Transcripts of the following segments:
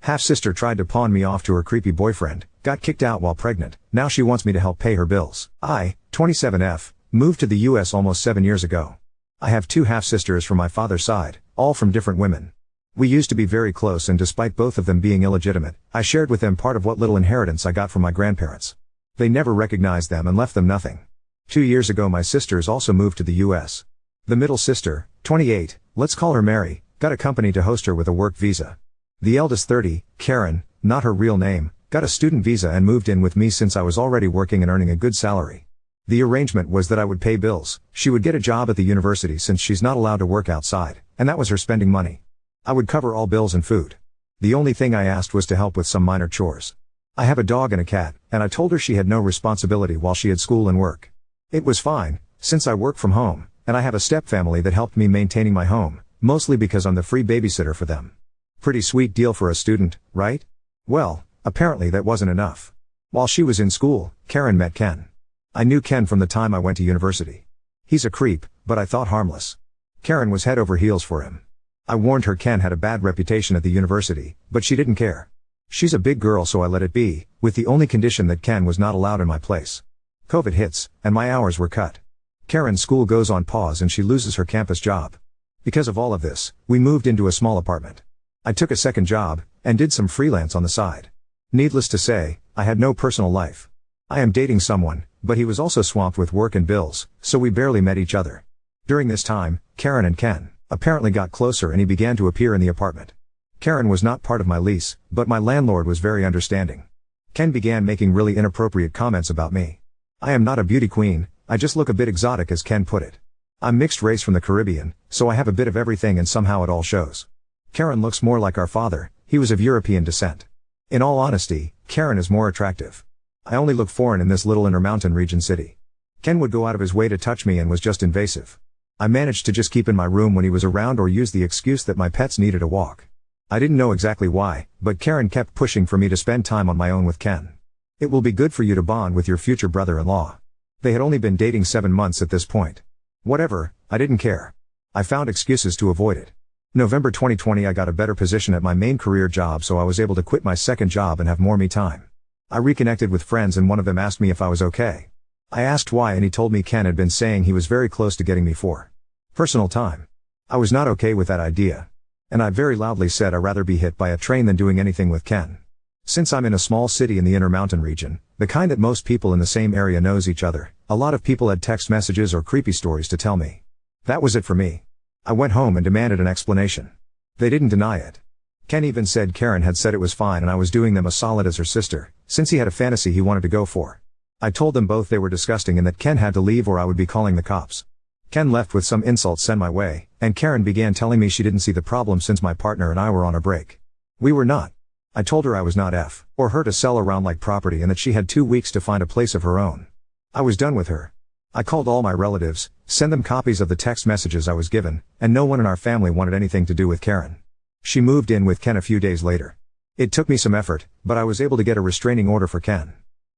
Half-sister tried to pawn me off to her creepy boyfriend, got kicked out while pregnant, now she wants me to help pay her bills. I, 27F, moved to the US almost 7 years ago. I have 2 half-sisters from my father's side, all from different women. We used to be very close, and despite both of them being illegitimate, I shared with them part of what little inheritance I got from my grandparents. They never recognized them and left them nothing. 2 years ago my sisters also moved to the US. The middle sister, 28, let's call her Mary, got a company to host her with a work visa. The eldest 30, Karen, not her real name, got a student visa and moved in with me since I was already working and earning a good salary. The arrangement was that I would pay bills, she would get a job at the university since she's not allowed to work outside, and that was her spending money. I would cover all bills and food. The only thing I asked was to help with some minor chores. I have a dog and a cat, and I told her she had no responsibility while she had school and work. It was fine, since I work from home, and I have a stepfamily that helped me maintaining my home, mostly because I'm the free babysitter for them. Pretty sweet deal for a student, right? Well, apparently that wasn't enough. While she was in school, Karen met Ken. I knew Ken from the time I went to university. He's a creep, but I thought harmless. Karen was head over heels for him. I warned her Ken had a bad reputation at the university, but she didn't care. She's a big girl, so I let it be, with the only condition that Ken was not allowed in my place. COVID hits, and my hours were cut. Karen's school goes on pause and she loses her campus job. Because of all of this, we moved into a small apartment. I took a second job, and did some freelance on the side. Needless to say, I had no personal life. I am dating someone, but he was also swamped with work and bills, so we barely met each other. During this time, Karen and Ken apparently got closer and he began to appear in the apartment. Karen was not part of my lease, but my landlord was very understanding. Ken began making really inappropriate comments about me. I am not a beauty queen, I just look a bit exotic, as Ken put it. I'm mixed race from the Caribbean, so I have a bit of everything and somehow it all shows. Karen looks more like our father, he was of European descent. In all honesty, Karen is more attractive. I only look foreign in this little intermountain region city. Ken would go out of his way to touch me and was just invasive. I managed to just keep in my room when he was around or use the excuse that my pets needed a walk. I didn't know exactly why, but Karen kept pushing for me to spend time on my own with Ken. It will be good for you to bond with your future brother-in-law. They had only been dating 7 months at this point. Whatever, I didn't care. I found excuses to avoid it. November 2020 I got a better position at my main career job, so I was able to quit my second job and have more me time. I reconnected with friends and one of them asked me if I was okay. I asked why and he told me Ken had been saying he was very close to getting me for personal time. I was not okay with that idea. And I very loudly said I'd rather be hit by a train than doing anything with Ken. Since I'm in a small city in the Intermountain region, the kind that most people in the same area knows each other, a lot of people had text messages or creepy stories to tell me. That was it for me. I went home and demanded an explanation. They didn't deny it. Ken even said Karen had said it was fine and I was doing them a solid as her sister, since he had a fantasy he wanted to go for. I told them both they were disgusting and that Ken had to leave or I would be calling the cops. Ken left with some insults sent my way, and Karen began telling me she didn't see the problem since my partner and I were on a break. We were not. I told her I was not F or her to sell around like property and that she had 2 weeks to find a place of her own. I was done with her. I called all my relatives, sent them copies of the text messages I was given, and no one in our family wanted anything to do with Karen. She moved in with Ken a few days later. It took me some effort, but I was able to get a restraining order for Ken.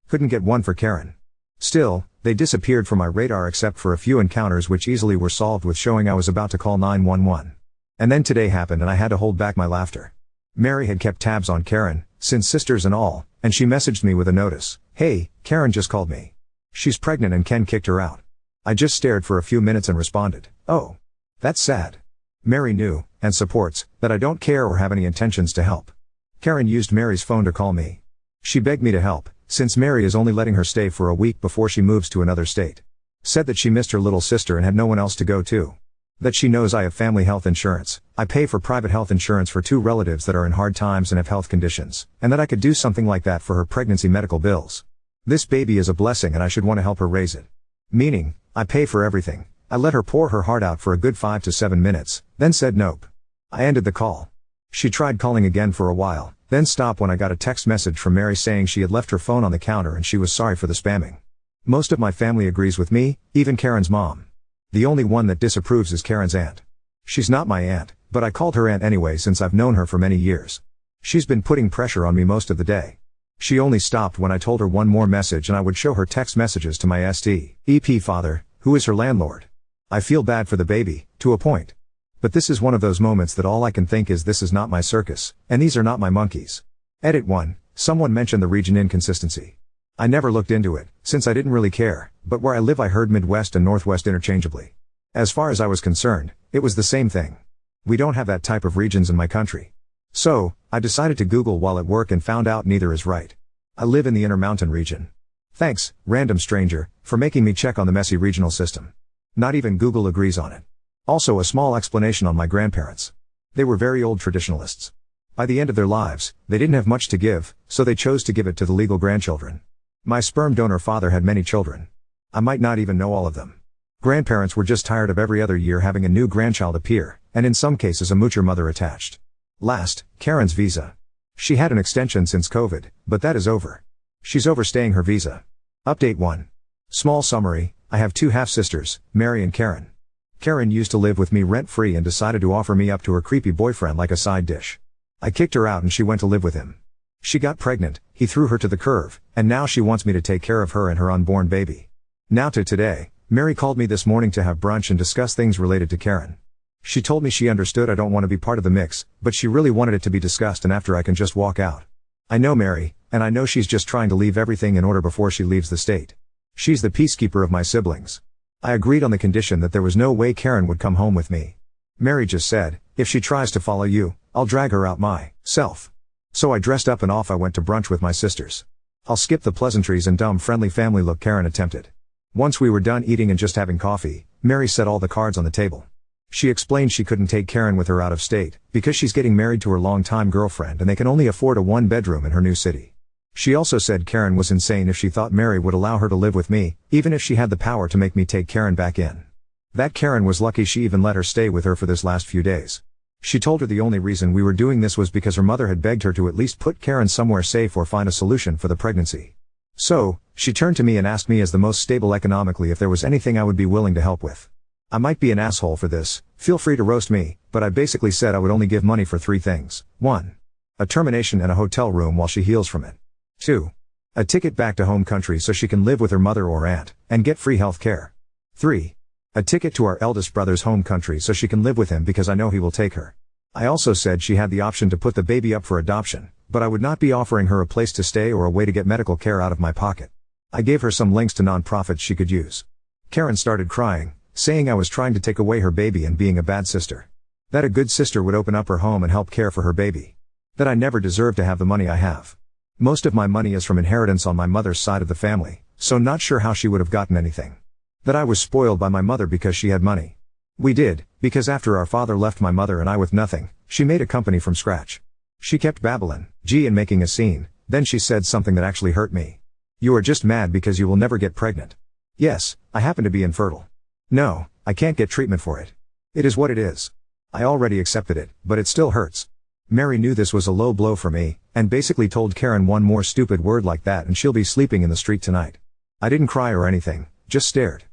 Couldn't get one for Karen. Still, they disappeared from my radar except for a few encounters which easily were solved with showing I was about to call 911. And then today happened and I had to hold back my laughter. Mary had kept tabs on Karen, since sisters and all, and she messaged me with a notice. Hey, Karen just called me. She's pregnant and Ken kicked her out. I just stared for a few minutes and responded, oh. That's sad. Mary knew, and supports, that I don't care or have any intentions to help. Karen used Mary's phone to call me. She begged me to help, since Mary is only letting her stay for a week before she moves to another state. Said that she missed her little sister and had no one else to go to. That she knows I have family health insurance, I pay for private health insurance for 2 relatives that are in hard times and have health conditions, and that I could do something like that for her pregnancy medical bills. This baby is a blessing and I should want to help her raise it. Meaning, I pay for everything. I let her pour her heart out for a good 5 to 7 minutes, then said nope. I ended the call. She tried calling again for a while, then stopped when I got a text message from Mary saying she had left her phone on the counter and she was sorry for the spamming. Most of my family agrees with me, even Karen's mom. The only one that disapproves is Karen's aunt. She's not my aunt, but I called her aunt anyway since I've known her for many years. She's been putting pressure on me most of the day. She only stopped when I told her one more message and I would show her text messages to my ST EP father, who is her landlord. I feel bad for the baby, to a point. But this is one of those moments that all I can think is this is not my circus, and these are not my monkeys. Edit 1. Someone mentioned the region inconsistency. I never looked into it, since I didn't really care, but where I live I heard Midwest and Northwest interchangeably. As far as I was concerned, it was the same thing. We don't have that type of regions in my country. So, I decided to Google while at work and found out neither is right. I live in the Intermountain region. Thanks, random stranger, for making me check on the messy regional system. Not even Google agrees on it. Also a small explanation on my grandparents. They were very old traditionalists. By the end of their lives, they didn't have much to give, so they chose to give it to the legal grandchildren. My sperm donor father had many children. I might not even know all of them. Grandparents were just tired of every other year having a new grandchild appear, and in some cases a moocher mother attached. Last, Karen's visa. She had an extension since COVID, but that is over. She's overstaying her visa. Update 1. Small summary, I have 2 half-sisters, Mary and Karen. Karen used to live with me rent-free and decided to offer me up to her creepy boyfriend like a side dish. I kicked her out and she went to live with him. She got pregnant, he threw her to the curb, and now she wants me to take care of her and her unborn baby. Now to today, Mary called me this morning to have brunch and discuss things related to Karen. She told me she understood I don't want to be part of the mix, but she really wanted it to be discussed and after I can just walk out. I know Mary, and I know she's just trying to leave everything in order before she leaves the state. She's the peacekeeper of my siblings. I agreed on the condition that there was no way Karen would come home with me. Mary just said, if she tries to follow you, I'll drag her out myself. So I dressed up and off I went to brunch with my sisters. I'll skip the pleasantries and dumb friendly family look Karen attempted. Once we were done eating and just having coffee, Mary set all the cards on the table. She explained she couldn't take Karen with her out of state, because she's getting married to her longtime girlfriend and they can only afford a 1-bedroom in her new city. She also said Karen was insane if she thought Mary would allow her to live with me, even if she had the power to make me take Karen back in. That Karen was lucky she even let her stay with her for this last few days. She told her the only reason we were doing this was because her mother had begged her to at least put Karen somewhere safe or find a solution for the pregnancy. So, she turned to me and asked me as the most stable economically if there was anything I would be willing to help with. I might be an asshole for this, feel free to roast me, but I basically said I would only give money for 3 things. 1. A termination and a hotel room while she heals from it. 2. A ticket back to home country so she can live with her mother or aunt, and get free health care. 3. A ticket to our eldest brother's home country so she can live with him because I know he will take her. I also said she had the option to put the baby up for adoption, but I would not be offering her a place to stay or a way to get medical care out of my pocket. I gave her some links to non-profits she could use. Karen started crying, saying I was trying to take away her baby and being a bad sister. That a good sister would open up her home and help care for her baby. That I never deserved to have the money I have. Most of my money is from inheritance on my mother's side of the family, so not sure how she would have gotten anything. That I was spoiled by my mother because she had money. We did, because after our father left my mother and I with nothing, she made a company from scratch. She kept babbling, and making a scene, then she said something that actually hurt me. You are just mad because you will never get pregnant. Yes, I happen to be infertile. No, I can't get treatment for it. It is what it is. I already accepted it, but it still hurts. Mary knew this was a low blow for me, and basically told Karen one more stupid word like that and she'll be sleeping in the street tonight. I didn't cry or anything, just stared.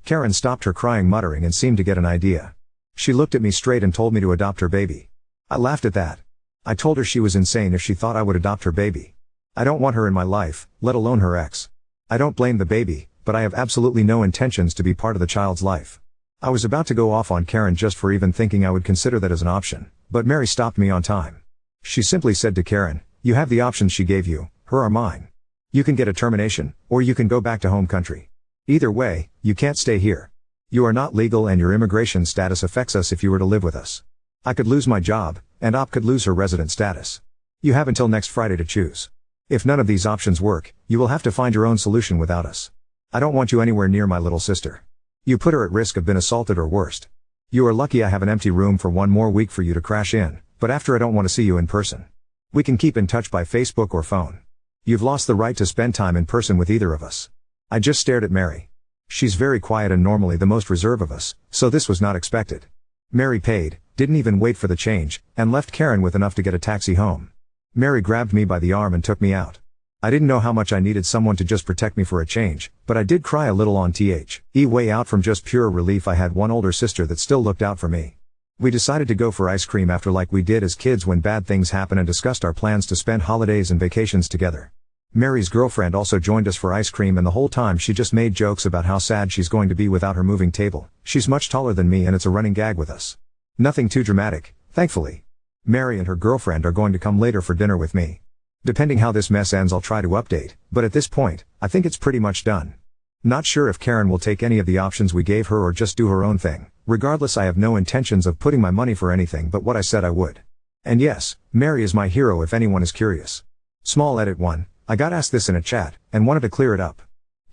Karen stopped her crying muttering and seemed to get an idea. She looked at me straight and told me to adopt her baby. I laughed at that. I told her she was insane if she thought I would adopt her baby. I don't want her in my life, let alone her ex. I don't blame the baby, but I have absolutely no intentions to be part of the child's life. I was about to go off on Karen just for even thinking I would consider that as an option, but Mary stopped me on time. She simply said to Karen, you have the options she gave you, her or mine. You can get a termination, or you can go back to home country. Either way, you can't stay here. You are not legal and your immigration status affects us if you were to live with us. I could lose my job, and Op could lose her resident status. You have until next Friday to choose. If none of these options work, you will have to find your own solution without us. I don't want you anywhere near my little sister. You put her at risk of being assaulted or worst. You are lucky I have an empty room for 1 more week for you to crash in, but after I don't want to see you in person. We can keep in touch by Facebook or phone. You've lost the right to spend time in person with either of us. I just stared at Mary. She's very quiet and normally the most reserved of us, so this was not expected. Mary paid, didn't even wait for the change, and left Karen with enough to get a taxi home. Mary grabbed me by the arm and took me out. I didn't know how much I needed someone to just protect me for a change, but I did cry a little on way out from just pure relief I had one older sister that still looked out for me. We decided to go for ice cream after like we did as kids when bad things happen and discussed our plans to spend holidays and vacations together. Mary's girlfriend also joined us for ice cream and the whole time she just made jokes about how sad she's going to be without her moving table. She's much taller than me and it's a running gag with us. Nothing too dramatic, thankfully. Mary and her girlfriend are going to come later for dinner with me. Depending how this mess ends, I'll try to update, but at this point, I think it's pretty much done. Not sure if Karen will take any of the options we gave her or just do her own thing. Regardless, I have no intentions of putting my money for anything but what I said I would. And yes, Mary is my hero if anyone is curious. Small edit 1, I got asked this in a chat, and wanted to clear it up.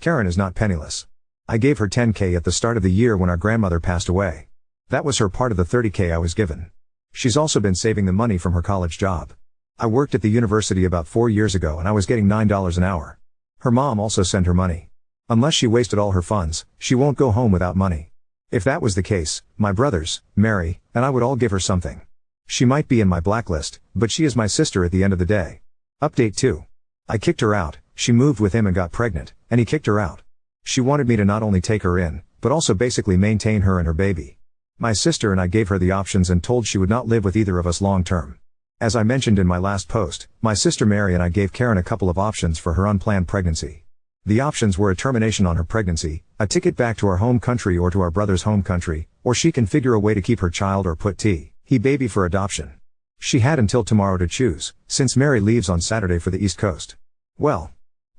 Karen is not penniless. I gave her $10K at the start of the year when our grandmother passed away. That was her part of the $30K I was given. She's also been saving the money from her college job. I worked at the university about 4 years ago and I was getting $9 an hour. Her mom also sent her money. Unless she wasted all her funds, she won't go home without money. If that was the case, my brothers, Mary, and I would all give her something. She might be in my blacklist, but she is my sister at the end of the day. Update 2. I kicked her out, she moved with him and got pregnant, and he kicked her out. She wanted me to not only take her in, but also basically maintain her and her baby. My sister and I gave her the options and told she would not live with either of us long term. As I mentioned in my last post, my sister Mary and I gave Karen a couple of options for her unplanned pregnancy. The options were a termination on her pregnancy, a ticket back to our home country or to our brother's home country, or she can figure a way to keep her child or put he baby for adoption. She had until tomorrow to choose, since Mary leaves on Saturday for the East Coast. Well,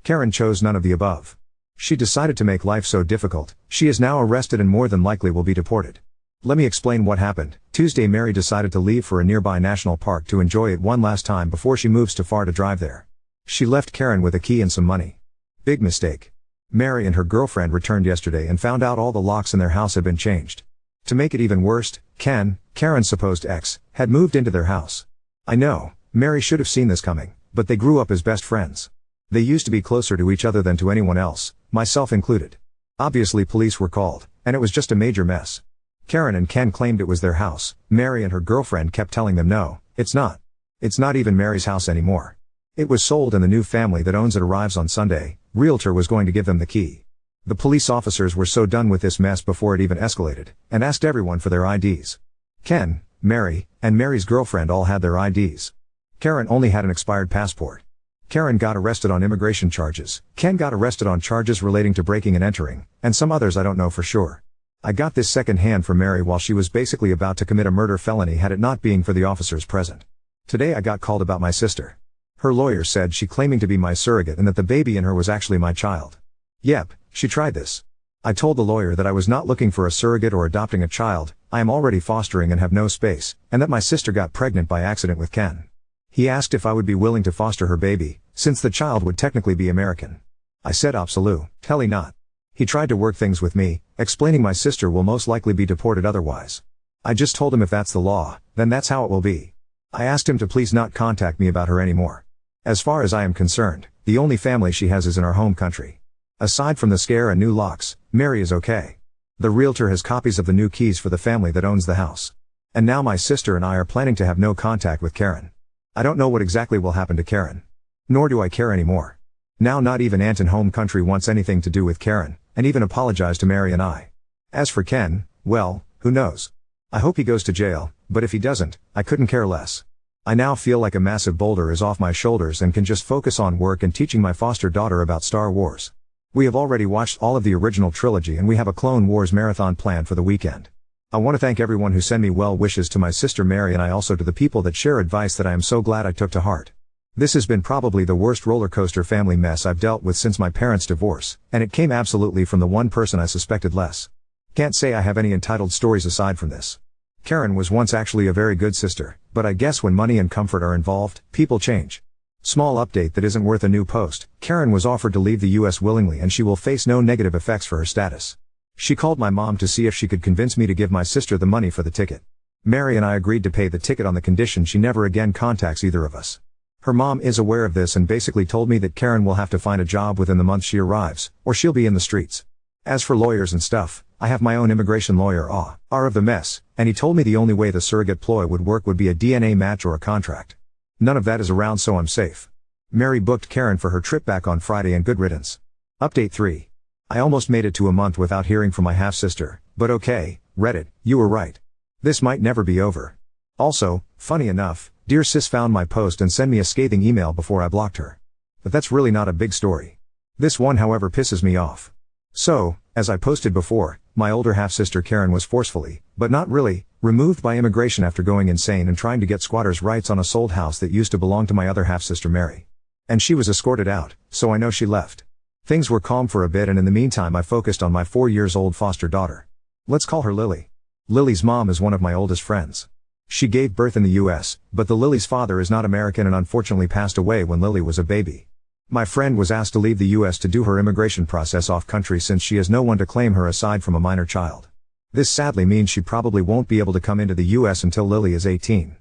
Karen chose none of the above. She decided to make life so difficult, she is now arrested and more than likely will be deported. Let me explain what happened. Tuesday, Mary decided to leave for a nearby national park to enjoy it one last time before she moves too far to drive there. She left Karen with a key and some money. Big mistake. Mary and her girlfriend returned yesterday and found out all the locks in their house had been changed. To make it even worse, Karen's supposed ex, had moved into their house. I know, Mary should have seen this coming, but they grew up as best friends. They used to be closer to each other than to anyone else, myself included. Obviously police were called, and it was just a major mess. Karen and Ken claimed it was their house. Mary and her girlfriend kept telling them no, it's not. It's not even Mary's house anymore. It was sold and the new family that owns it arrives on Sunday. Realtor was going to give them the key. The police officers were so done with this mess before it even escalated, and asked everyone for their IDs. Ken, Mary, and Mary's girlfriend all had their IDs. Karen only had an expired passport. Karen got arrested on immigration charges. Ken got arrested on charges relating to breaking and entering, and some others I don't know for sure. I got this second hand from Mary while she was basically about to commit a murder felony had it not been for the officers present. Today I got called about my sister. Her lawyer said she claiming to be my surrogate and that the baby in her was actually my child. Yep, she tried this. I told the lawyer that I was not looking for a surrogate or adopting a child, I am already fostering and have no space, and that my sister got pregnant by accident with Ken. He asked if I would be willing to foster her baby, since the child would technically be American. I said absolutely not. He tried to work things with me, explaining my sister will most likely be deported otherwise. I just told him if that's the law, then that's how it will be. I asked him to please not contact me about her anymore. As far as I am concerned, the only family she has is in our home country. Aside from the scare and new locks, Mary is okay. The realtor has copies of the new keys for the family that owns the house. And now my sister and I are planning to have no contact with Karen. I don't know what exactly will happen to Karen. Nor do I care anymore. Now not even Aunt in home country wants anything to do with Karen, and even apologized to Mary and I. As for Ken, well, who knows? I hope he goes to jail, but if he doesn't, I couldn't care less. I now feel like a massive boulder is off my shoulders and can just focus on work and teaching my foster daughter about Star Wars. We have already watched all of the original trilogy and we have a Clone Wars marathon planned for the weekend. I want to thank everyone who sent me well wishes to my sister Mary and I also to the people that share advice that I am so glad I took to heart. This has been probably the worst roller coaster family mess I've dealt with since my parents' divorce, and it came absolutely from the one person I suspected less. Can't say I have any entitled stories aside from this. Karen was once actually a very good sister, but I guess when money and comfort are involved, people change. Small update that isn't worth a new post. Karen was offered to leave the US willingly and she will face no negative effects for her status. She called my mom to see if she could convince me to give my sister the money for the ticket. Mary and I agreed to pay the ticket on the condition she never again contacts either of us. Her mom is aware of this and basically told me that Karen will have to find a job within the month she arrives, or she'll be in the streets. As for lawyers and stuff, I have my own immigration lawyer of the mess, and he told me the only way the surrogate ploy would work would be a DNA match or a contract. None of that is around so I'm safe. Mary booked Karen for her trip back on Friday and good riddance. Update 3. I almost made it to a month without hearing from my half-sister, but okay, Reddit, you were right. This might never be over. Also, funny enough, dear sis found my post and sent me a scathing email before I blocked her. But that's really not a big story. This one however pisses me off. So, as I posted before, my older half-sister Karen was forcefully, but not really, Removed by immigration after going insane and trying to get squatters' rights on a sold house that used to belong to my other half-sister Mary. And she was escorted out, so I know she left. Things were calm for a bit, and in the meantime I focused on my 4-year-old foster daughter. Let's call her Lily. Lily's mom is one of my oldest friends. She gave birth in the US, but the Lily's father is not American and unfortunately passed away when Lily was a baby. My friend was asked to leave the US to do her immigration process off-country since she has no one to claim her aside from a minor child. This sadly means she probably won't be able to come into the US until Lily is 18.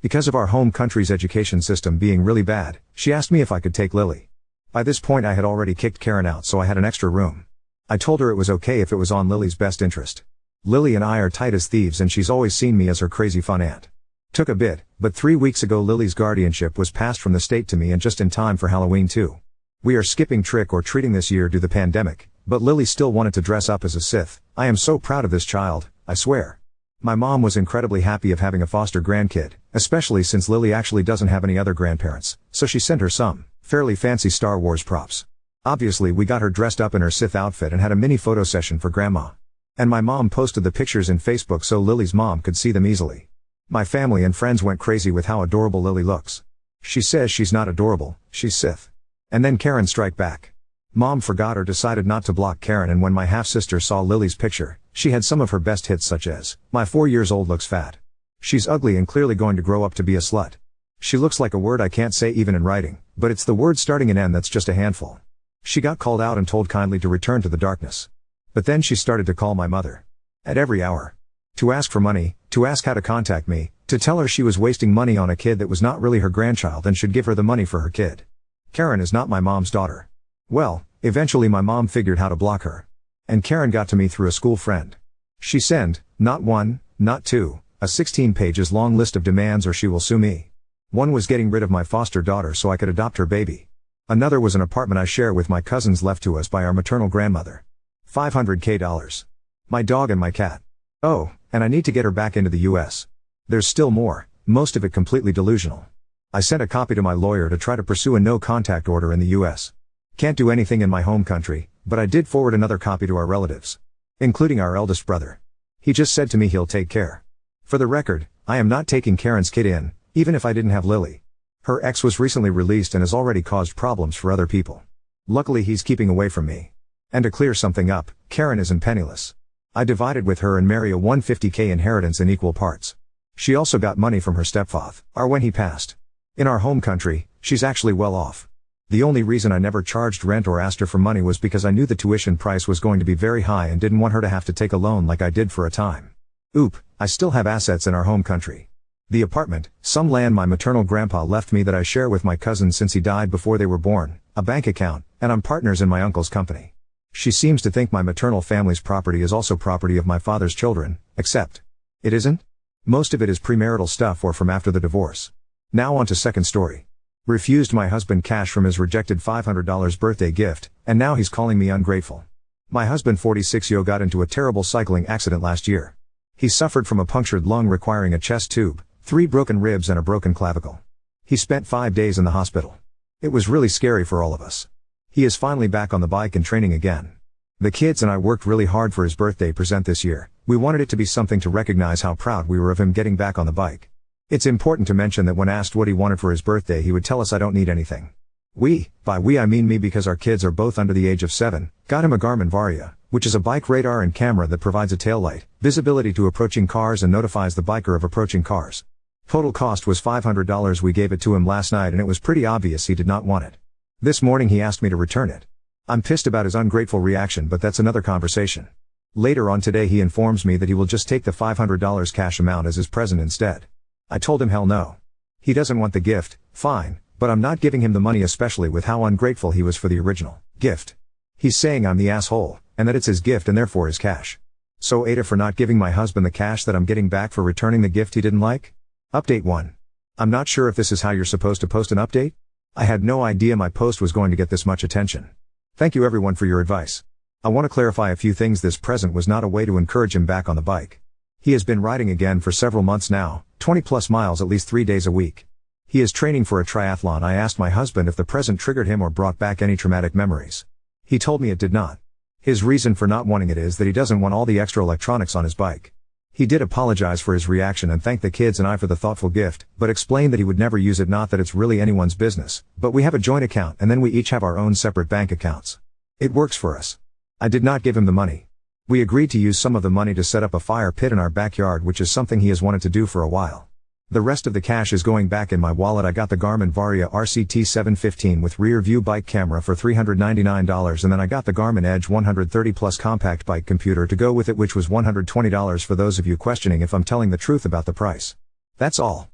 Because of our home country's education system being really bad, she asked me if I could take Lily. By this point I had already kicked Karen out, so I had an extra room. I told her it was okay if it was on Lily's best interest. Lily and I are tight as thieves and she's always seen me as her crazy fun aunt. Took a bit, but 3 weeks ago Lily's guardianship was passed from the state to me, and just in time for Halloween too. We are skipping trick or treating this year due to the pandemic, but Lily still wanted to dress up as a Sith. I am so proud of this child, I swear. My mom was incredibly happy of having a foster grandkid, especially since Lily actually doesn't have any other grandparents, so she sent her some fairly fancy Star Wars props. Obviously we got her dressed up in her Sith outfit and had a mini photo session for grandma. And my mom posted the pictures in Facebook so Lily's mom could see them easily. My family and friends went crazy with how adorable Lily looks. She says she's not adorable, she's Sith. And then Karen strike back. Mom forgot or decided not to block Karen, and when my half-sister saw Lily's picture, she had some of her best hits such as, "My 4-year-old looks fat. She's ugly and clearly going to grow up to be a slut. She looks like a word I can't say even in writing, but it's the word starting in N that's just a handful." She got called out and told kindly to return to the darkness. But then she started to call my mother. At every hour. To ask for money, to ask how to contact me, to tell her she was wasting money on a kid that was not really her grandchild and should give her the money for her kid. Karen is not my mom's daughter. Well, eventually my mom figured how to block her. And Karen got to me through a school friend. She sent, not one, not two, a 16 pages long list of demands or she will sue me. One was getting rid of my foster daughter so I could adopt her baby. Another was an apartment I share with my cousins left to us by our maternal grandmother. $500K. My dog and my cat. Oh, and I need to get her back into the US. There's still more, most of it completely delusional. I sent a copy to my lawyer to try to pursue a no-contact order in the US. Can't do anything in my home country, but I did forward another copy to our relatives. Including our eldest brother. He just said to me he'll take care. For the record, I am not taking Karen's kid in, even if I didn't have Lily. Her ex was recently released and has already caused problems for other people. Luckily he's keeping away from me. And to clear something up, Karen isn't penniless. I divided with her and Mary a $150K inheritance in equal parts. She also got money from her stepfather, or when he passed. In our home country, she's actually well off. The only reason I never charged rent or asked her for money was because I knew the tuition price was going to be very high and didn't want her to have to take a loan like I did for a time. I still have assets in our home country. The apartment, some land my maternal grandpa left me that I share with my cousins since he died before they were born, a bank account, and I'm partners in my uncle's company. She seems to think my maternal family's property is also property of my father's children, except it isn't. Most of it is premarital stuff or from after the divorce. Now on to second story. Refused my husband cash from his rejected $500 birthday gift, and now he's calling me ungrateful. My husband 46 got into a terrible cycling accident last year. He suffered from a punctured lung requiring a chest tube, 3 broken ribs and a broken clavicle. He spent 5 days in the hospital. It was really scary for all of us. He is finally back on the bike and training again. The kids and I worked really hard for his birthday present this year. We wanted it to be something to recognize how proud we were of him getting back on the bike. It's important to mention that when asked what he wanted for his birthday he would tell us I don't need anything. By we I mean me because our kids are both under the age of 7, got him a Garmin Varia, which is a bike radar and camera that provides a taillight, visibility to approaching cars and notifies the biker of approaching cars. Total cost was $500. We gave it to him last night and it was pretty obvious he did not want it. This morning he asked me to return it. I'm pissed about his ungrateful reaction, but that's another conversation. Later on today he informs me that he will just take the $500 cash amount as his present instead. I told him hell no. He doesn't want the gift, fine, but I'm not giving him the money, especially with how ungrateful he was for the original gift. He's saying I'm the asshole, and that it's his gift and therefore his cash. So Ada for not giving my husband the cash that I'm getting back for returning the gift he didn't like? Update 1. I'm not sure if this is how you're supposed to post an update. I had no idea my post was going to get this much attention. Thank you everyone for your advice. I want to clarify a few things. This present was not a way to encourage him back on the bike. He has been riding again for several months now, 20 plus miles at least 3 days a week. He is training for a triathlon. I asked my husband if the present triggered him or brought back any traumatic memories. He told me it did not. His reason for not wanting it is that he doesn't want all the extra electronics on his bike. He did apologize for his reaction and thank the kids and I for the thoughtful gift, but explained that he would never use it, not that it's really anyone's business, but we have a joint account and then we each have our own separate bank accounts. It works for us. I did not give him the money. We agreed to use some of the money to set up a fire pit in our backyard, which is something he has wanted to do for a while. The rest of the cash is going back in my wallet. I got the Garmin Varia RCT 715 with rear view bike camera for $399, and then I got the Garmin Edge 130 Plus compact bike computer to go with it, which was $120 for those of you questioning if I'm telling the truth about the price. That's all.